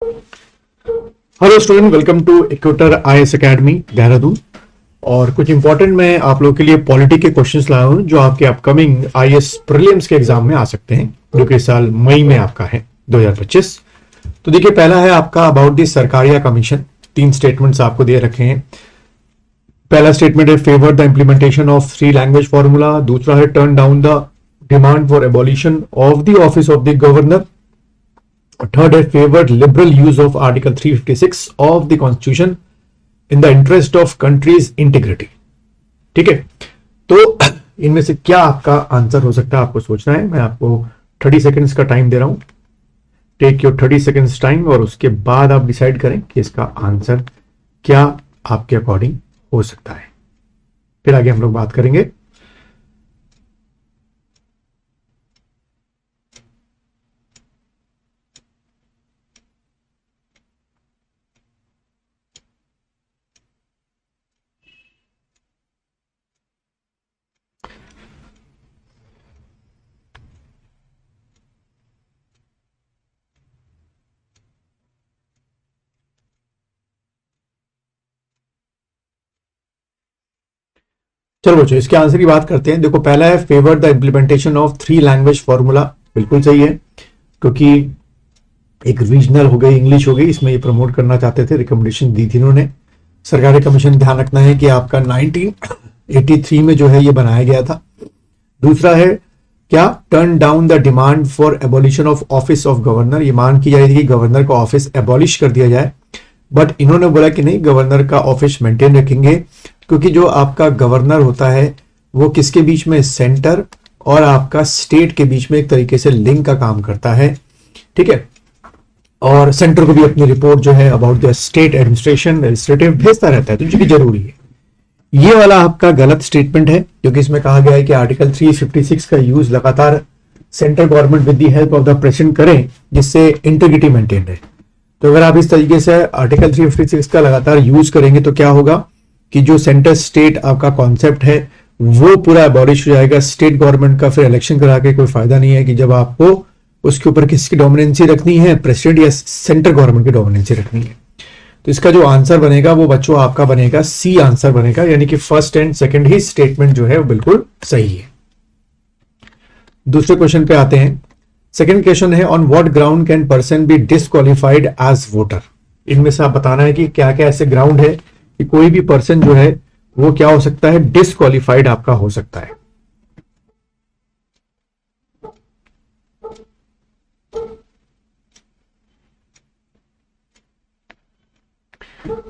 Hello student, welcome to equator IAS academy Dehradun. और कुछ important मैं आप लोगों के लिए पॉलिटी के क्वेश्चंस लाया हूं जो आपके अपकमिंग आईएएस प्रीलिम्स के एग्जाम में आ सकते हैं, जो कि इस साल मई में आपका है 2025। तो देखिए, पहला है आपका about the Sarkaria commission. 3 statements आपको दे रखे हैं। पहला स्टेटमेंट है favour the implementation of 3 language formula. दूसरा है turn down the demand for abolition of the office of the governor. Third है favoured liberal use of article 356 of the constitution in the interest of country's integrity. ठीक है, तो इनमें से क्या आपका आंसर हो सकता है, आपको सोचना है। मैं आपको 30 सेकेंड्स का टाइम दे रहा हूं। टेक योर 30 सेकेंड्स टाइम और उसके बाद आप डिसाइड करें कि इसका आंसर क्या आपके अकॉर्डिंग हो सकता है। फिर आगे हम लोग बात करेंगे। चलो बच्चों, इसके आंसर की बात करते हैं। देखो, पहला है favour the implementation of 3 language formula. बिल्कुल सही है, क्योंकि एक रीजनल हो गई, इंग्लिश हो गई, इसमें ये प्रमोट करना चाहते थे, रिकमेंडेशन दी थी इन्होंने। सरकारी कमीशन, ध्यान रखना है कि आपका 1983 में जो है ये बनाया गया था। दूसरा है क्या, turn down the demand for abolition of office of governor. ये मांग की जा रही थी कि गवर्नर का ऑफिस एबॉलिश कर दिया जाए, बट इन्होंने बोला कि नहीं, गवर्नर का ऑफिस मेंटेन रखेंगे, क्योंकि जो आपका गवर्नर होता है वो किसके बीच में, सेंटर और आपका स्टेट के बीच में एक तरीके से लिंक का काम करता है। ठीक है, और सेंटर को भी अपनी रिपोर्ट जो है about the state administration administrative भेजता रहता है, तो जो कि जरूरी है। ये वाला आपका गलत स्टेटमेंट है, क्योंकि इसमें कहा गया है कि आर्टिकल 356 का यूज लगातार central government with the help of the president करें, जिससे इंटीग्रिटी मेंटेन रहे। तो अगर आप इस तरीके से आर्टिकल 356 का लगातार यूज करेंगे तो क्या होगा कि जो सेंटर स्टेट आपका कॉन्सेप्ट है वो पूरा एबॉलिश हो जाएगा। स्टेट गवर्नमेंट का फिर इलेक्शन करा के कोई फायदा नहीं है, कि जब आपको उसके ऊपर किसकी डोमिनेंसी रखनी है, प्रेसिडेंट या सेंटर गवर्नमेंट की डोमिनेंसी रखनी है। तो इसका जो आंसर बनेगा वो बच्चों आपका बनेगा सी आंसर बनेगा, यानी कि first and second he statement जो है वो बिल्कुल सही है। दूसरे क्वेश्चन पे आते हैं। सेकंड क्वेश्चन है, on what ground can person be disqualified as voter. इनमें से आप बताना है कि क्या क्या ऐसे ग्राउंड है कि कोई भी पर्सन जो है वो क्या हो सकता है, डिस्क्वालिफाइड आपका हो सकता है।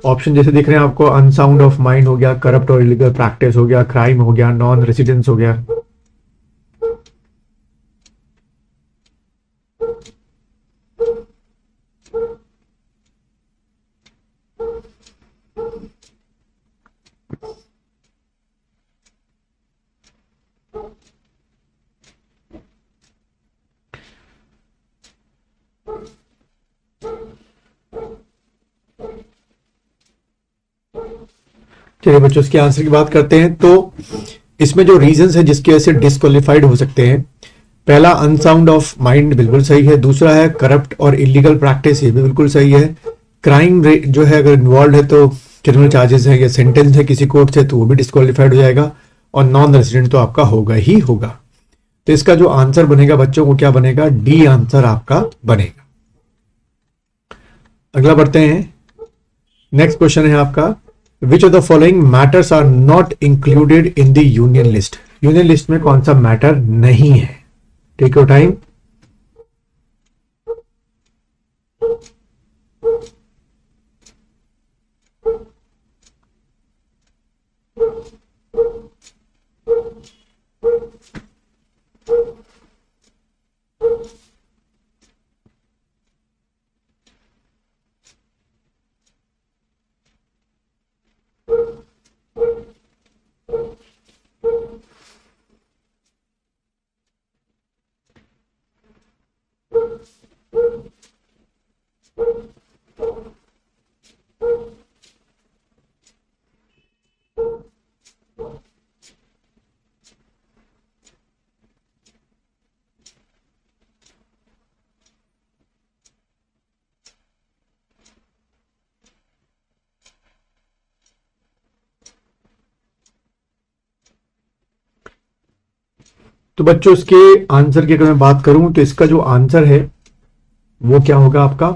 ऑप्शन जैसे दिख रहे हैं आपको, अनसाउंड ऑफ माइंड हो गया, करप्ट और इलीगल प्रैक्टिस हो गया, क्राइम हो गया, नॉन रेसिडेंस हो गया। चलिए बच्चों, इसके आंसर की बात करते हैं। तो इसमें जो रीजंस है जिसकी वजह से डिस्क्वालिफाइड हो सकते हैं, पहला अनसाउंड ऑफ माइंड बिल्कुल सही है। दूसरा है करप्ट और इलीगल प्रैक्टिस, ये भी बिल्कुल सही है। क्राइम जो है अगर इन्वॉल्व है तो क्रिमिनल चार्जेस है या सेंटेंस है किसी कोर्ट से, तो वो भी डिस्क्वालिफाइड हो जाएगा। और नॉन रेसिडेंट तो आपका होगा ही होगा। तो इसका जो आंसर बनेगा बच्चों को क्या बनेगा, डी आंसर आपका बनेगा। अगला बढ़ते हैं। नेक्स्ट क्वेश्चन है आपका, which of the following matters are not included in the union list. Union list में कौन सा मैटर नहीं है। Take your time. तो बच्चों इसके आंसर की अगर मैं बात करूं तो इसका जो आंसर है वो क्या होगा आपका,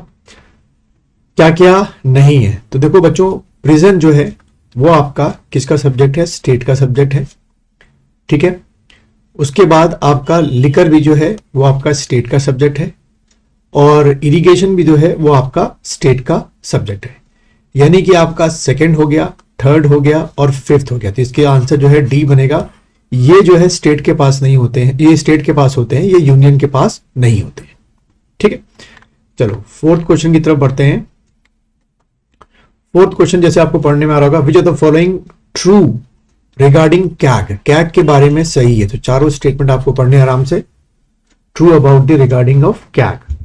क्या क्या नहीं है। तो देखो बच्चों, प्रिजन जो है वो आपका किसका सब्जेक्ट है, स्टेट का सब्जेक्ट है, ठीक है। उसके बाद आपका लिकर भी जो है वो आपका स्टेट का सब्जेक्ट है, और इरिगेशन भी जो है वो आपका स्टेट का सब्जेक्ट है। यानी कि आपका सेकंड हो गया, थर्ड हो गया और फिफ्थ हो गया। तो इसके आंसर जो है डी बनेगा। ये जो है स्टेट के पास नहीं होते हैं, ये स्टेट के पास होते हैं, ये यूनियन के पास नहीं होते हैं, ठीक है। चलो फोर्थ क्वेश्चन की तरफ बढ़ते हैं। फोर्थ क्वेश्चन जैसे आपको पढ़ने में आ रहा होगा, विच of the following true regarding CAG, CAG के बारे में सही है। तो चारों स्टेटमेंट आपको पढ़ने आराम से, true about the regarding of CAG.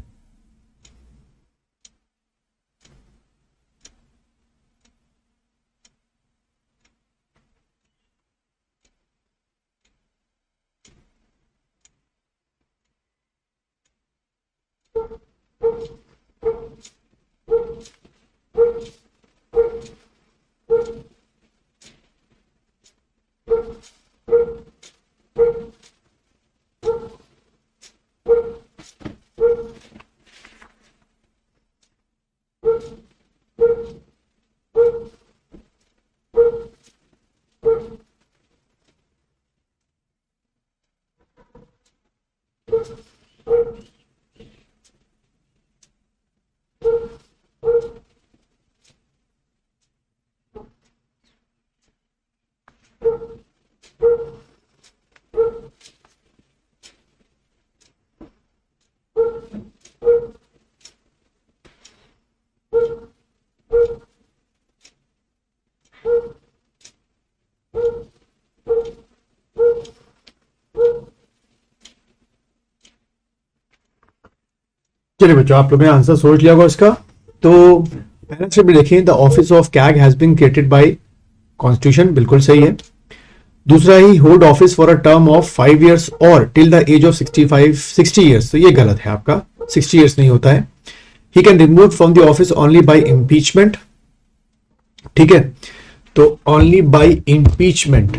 चलिए बच्चों, आप लोगों ने आंसर सोच लिया होगा इसका। तो पहले से भी देखें, the office of CAG has been created by constitution, बिल्कुल सही है। दूसरा, he hold office for a term of 5 years और till the age of 60 years, तो ये गलत है आपका, 60 years नहीं होता है। He can remove from the office only by impeachment, ठीक है। तो ओनली बाय इम्पीचमेंट,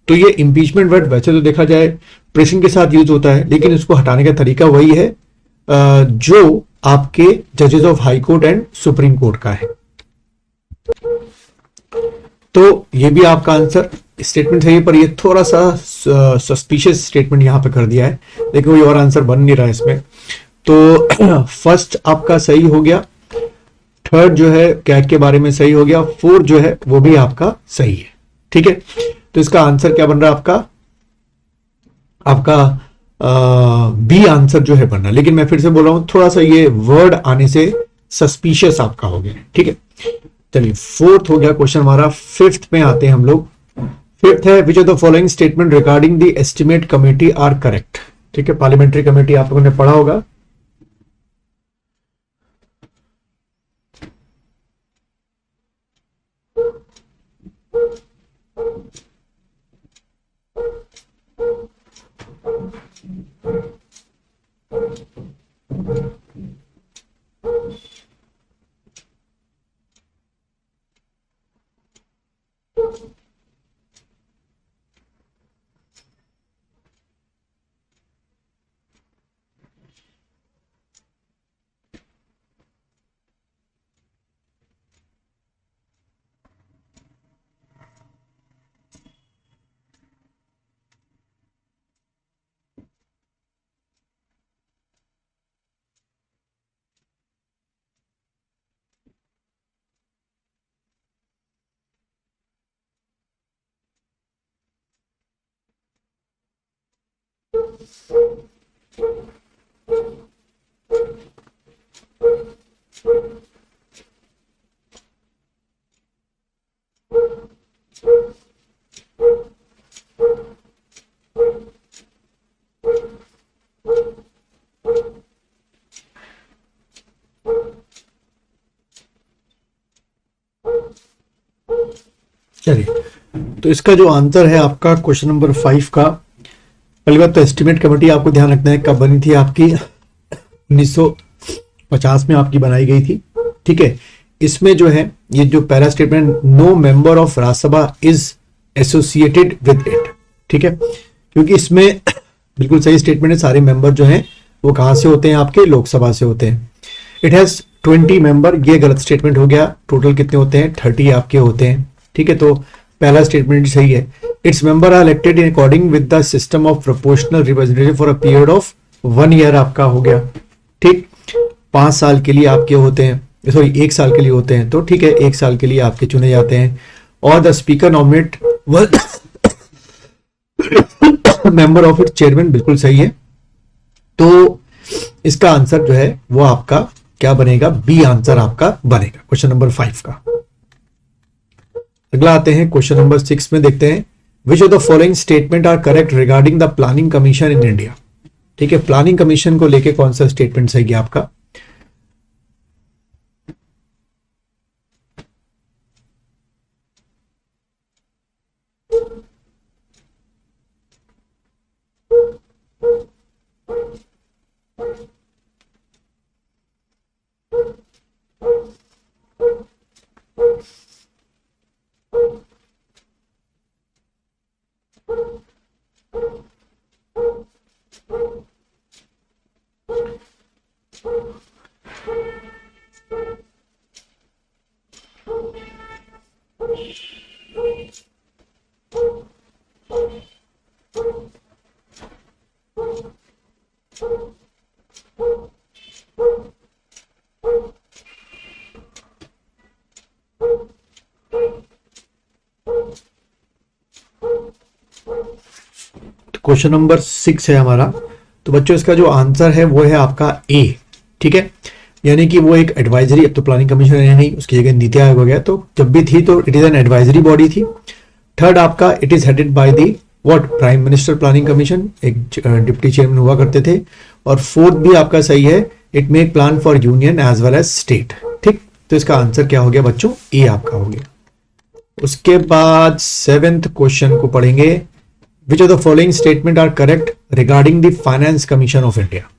तो ये इम्पीचमेंट वर्ड वैसे तो देखा जाए प्रेसिंग के साथ यूज होता है, लेकिन इसको हटाने का तरीका वही है जो आपके जजेस of high court and supreme court का है। तो ये भी आपका आंसर स्टेटमेंट है, पर ये थोड़ा सा सस्पिशियस स्टेटमेंट यहां पे कर दिया है, लेकिन कोई और आंसर बन नहीं रहा है इसमें। तो फर्स्ट आपका सही हो गया, थर्ड जो है कैग के बारे में सही हो गया, फोर्थ जो है वो भी आपका सही है, ठीक है। तो इसका आंसर क्या बन रहा है आपका बी आंसर जो है बनना। लेकिन मैं फिर से बोल रहा हूं, थोड़ा सा ये वर्ड आने से सस्पिशियस आपका हो गया, ठीक है। चलिए फोर्थ हो गया क्वेश्चन हमारा। फिफ्थ में आते हैं हम लोग। फिफ्थ है, which of the following statement regarding the estimate committee are correct, ठीक है। पार्लियामेंट्री कमेटी आप लोगों ने पढ़ा होगा। चलिए, तो इसका जो आंसर है आपका क्वेश्चन नंबर 5 का, पहली बात तो एस्टिमेट कमेटी आपको ध्यान रखना है कब बनी थी आपकी, 1950 में आपकी बनाई गई थी, ठीक है। इसमें जो है ये जो पहला statement, no member of Rajya Sabha is associated with it, ठीक है, क्योंकि इसमें बिल्कुल सही स्टेटमेंट है। सारे मेंबर जो हैं वो कहां से होते हैं, आपके लोकसभा से होते हैं। इट हैज 20 मेंबर, ये गलत स्टेटमेंट हो गया। टोटल कितने होते हैं, 30 आपके होते हैं। ठीक है, तो पहला स्टेटमेंट सही है। Its member are elected in according with the system of proportional representative for a period of 1 year, आपका हो गया। ठीक, 5 साल के लिए आपके होते हैं, सॉरी 1 साल के लिए होते हैं, तो ठीक है 1 साल के लिए आपके चुने जाते हैं। और the speaker nominate member of it chairman, बिल्कुल सही है। तो इसका आंसर जो है वो आपका क्या बनेगा, बी आंसर आपका बनेगा क्वेश्चन नंबर 5 का। अगला आते हैं क्वेश्चन नंबर 6 में, देखते हैं which of the following statement are correct regarding the planning commission in India. ठीक है, प्लानिंग कमीशन को लेके कौन सा स्टेटमेंट सही है आपका। क्वेश्चन नंबर 6 है हमारा। तो बच्चों इसका जो आंसर है वो है आपका ए। ठीक है, यानी कि वो एक एडवाइजरी, अब तो प्लानिंग कमीशन है नहीं, उसकी जगह नीति आयोग हो गया। तो जब भी थी तो it is an advisory body थी। थर्ड आपका it is headed by the what, prime minister planning commission, एक डिप्टी चेयरमैन हुआ करते थे। और फोर्थ भी आपका सही है, it make plan for union as well as state. ठीक, तो इसका आंसर क्या हो गया बच्चों, ए आपका हो गया। उसके बाद 7th क्वेश्चन को पढ़ेंगे। Which of the following statement are correct regarding the finance commission of India.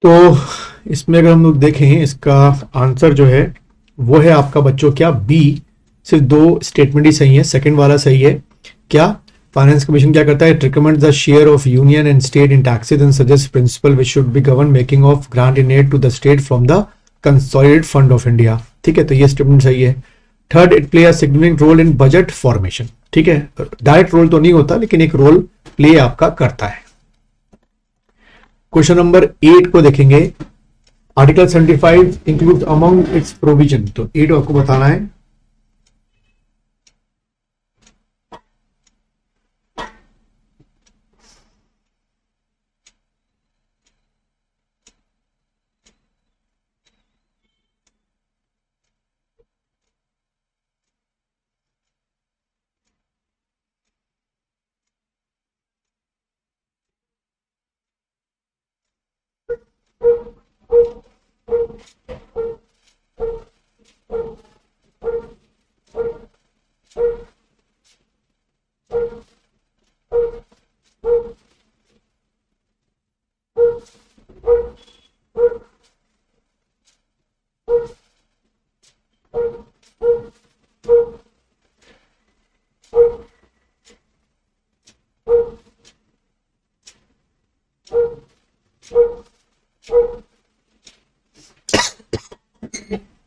तो इसमें अगर हम लोग देखें, इसका आंसर जो है वो है आपका बच्चों क्या, बी। सिर्फ दो स्टेटमेंट ही सही है, सेकंड वाला सही है। क्या, फाइनेंस कमीशन क्या करता है, it recommend the share of union and state in taxes and suggest principle which should be govern making of grant in aid to the state from the consolidated fund of India. ठीक है, तो ये statement सही है। Third, it play a significant role in budget formation. ठीक है, direct role तो नहीं होता लेकिन एक रोल प्ले आपका करता है। क्वेश्चन नंबर 8 को देखेंगे। Article 75 include among it's provision, तो 8 आपको बताना है।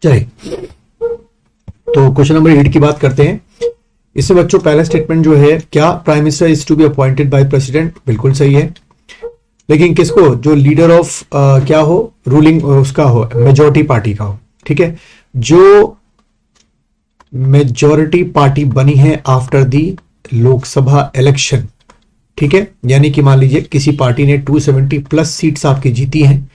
चलिए, तो क्वेश्चन नंबर 8 की बात करते हैं। इसमें बच्चों पहला स्टेटमेंट जो है, क्या prime minister is to be appointed by president, बिल्कुल सही है। लेकिन किसको, जो लीडर ऑफ क्या हो, रूलिंग उसका हो, मेजोरिटी पार्टी का हो, ठीक है। जो मेजोरिटी पार्टी बनी है आफ्टर दी लोकसभा इलेक्शन, ठीक है, यानी कि मान लीजिए किसी पार्टी ने 270 प्लस सीट्स आपकी जीती हैं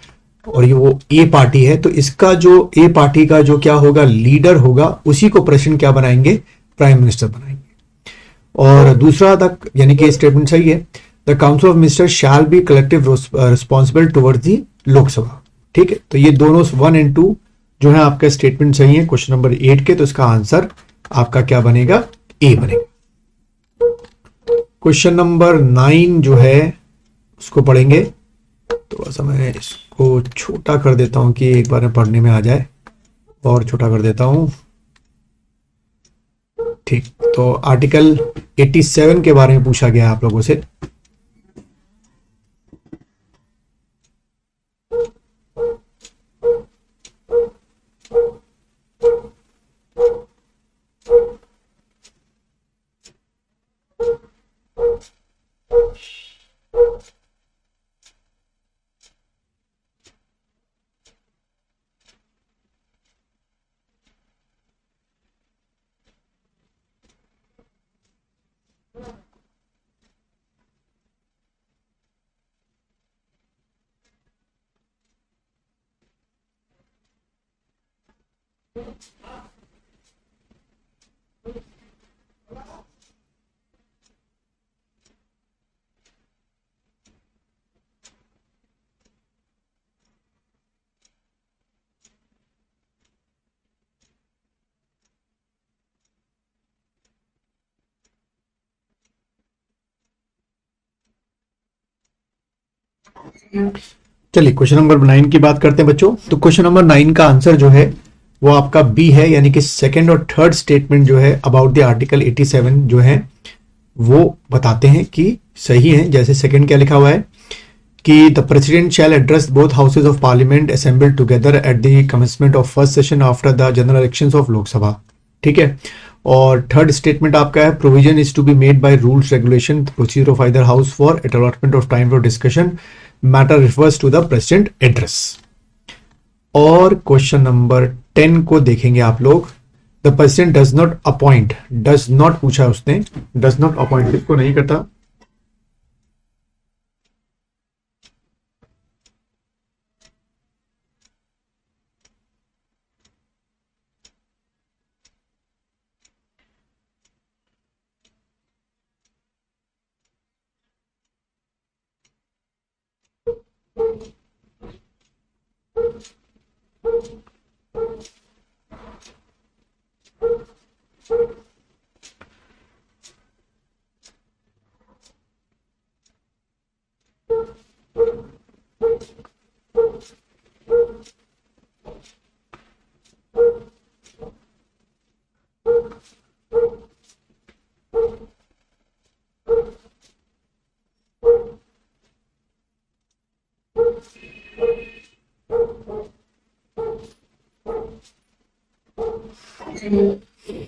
और ये वो ए पार्टी है, तो इसका जो ए पार्टी का जो क्या होगा, लीडर होगा, उसी को प्रेसिडेंट क्या बनाएंगे, प्राइम मिनिस्टर बनाएंगे। और दूसरा तक, यानी कि स्टेटमेंट सही है, the council of minister shall be collective responsible towards the Lok Sabha, ठीक है। तो ये दोनों 1 और 2 जो है आपका स्टेटमेंट सही है क्वेश्चन नंबर 8 के, तो इसका आंसर आपका क्या बनेगा, ए बनेगा। क्वेश्चन नंबर 9 जो है उसको पढ़ेंगे, तो सा मैं इसको छोटा कर देता हूं कि एक बार में पढ़ने में आ जाए, और छोटा कर देता हूं, ठीक। तो आर्टिकल 87 के बारे में पूछा गया है आप लोगों से। चलिए क्वेश्चन नंबर 9 की बात करते हैं बच्चों। तो क्वेश्चन नंबर 9 का आंसर जो है वो आपका बी है, यानी कि सेकंड और थर्ड स्टेटमेंट जो है अबाउट द आर्टिकल 87 जो है वो बताते हैं कि सही है। जैसे सेकंड क्या लिखा हुआ है कि the president shall address both houses of parliament assembled together at the commencement of first session after the general elections of Lok Sabha, ठीक है। और थर्ड स्टेटमेंट आपका है, provision is to be made by rules regulation procedure of either house for allotment of time for discussion, matter refers to the president address. और question number 10 को देखेंगे आप लोग। The president does not appoint, does not पूछा उसने, does not appoint किसको नहीं करता,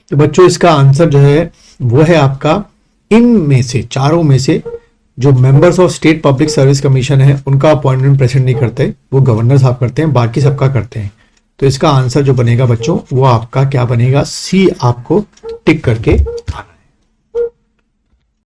तो बच्चों इसका आंसर जो है वो है आपका इन में से, चारों में से जो members of state public service commission है उनका अपॉइंटमेंट प्रेसिडेंट नहीं करते, वो गवर्नर साहब करते हैं, बाकी सबका करते हैं। तो इसका आंसर जो बनेगा बच्चों वो आपका क्या बनेगा, सी आपको टिक करके आना।